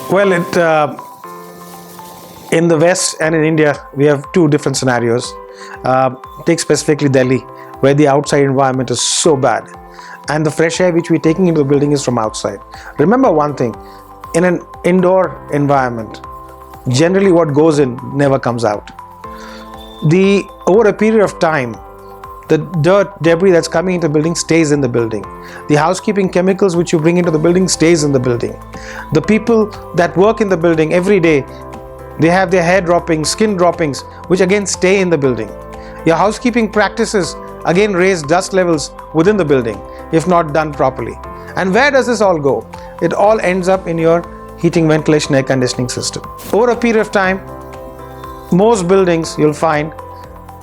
Well, in the West and in India, we have two different scenarios. Take specifically Delhi, where the outside environment is so bad, and the fresh air which we're taking into the building is from outside. Remember one thing, in an indoor environment, generally what goes in never comes out. Over a period of time, the dirt, debris that's coming into the building stays in the building. The housekeeping chemicals which you bring into the building stays in the building. The people that work in the building every day, they have their hair droppings, skin droppings, which again stay in the building. Your housekeeping practices again raise dust levels within the building if not done properly. And where does this all go? It all ends up in your heating, ventilation, air conditioning system. Over a period of time, most buildings you'll find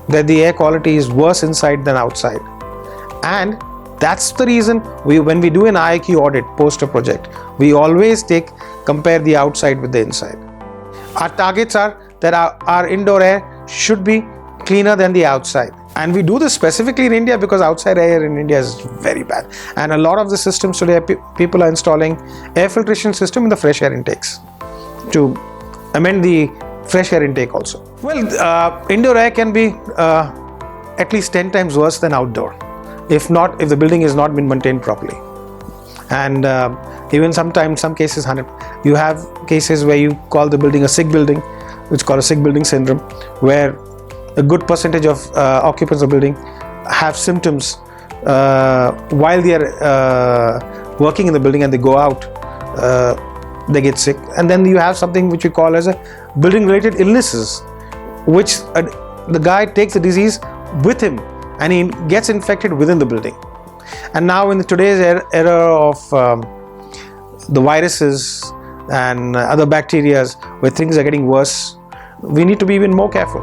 that the air quality is worse inside than outside. And that's the reason when we do an IAQ audit post a project, we always compare the outside with the inside. Our targets are that our indoor air should be cleaner than the outside. And we do this specifically in India because outside air in India is very bad. And a lot of the systems today, people are installing air filtration system in the fresh air intakes to amend the fresh air intake also. Well, indoor air can be at least 10 times worse than outdoor if the building has not been maintained properly. And even sometimes, some cases, you have cases where you call the building a sick building, which is called a sick building syndrome, where a good percentage of occupants of the building have symptoms while they are working in the building, and they go out, they get sick. And then you have something which we call as a building related illnesses, which the guy takes the disease with him and he gets infected within the building. And now in today's era of the viruses and other bacteria, where things are getting worse, we need to be even more careful.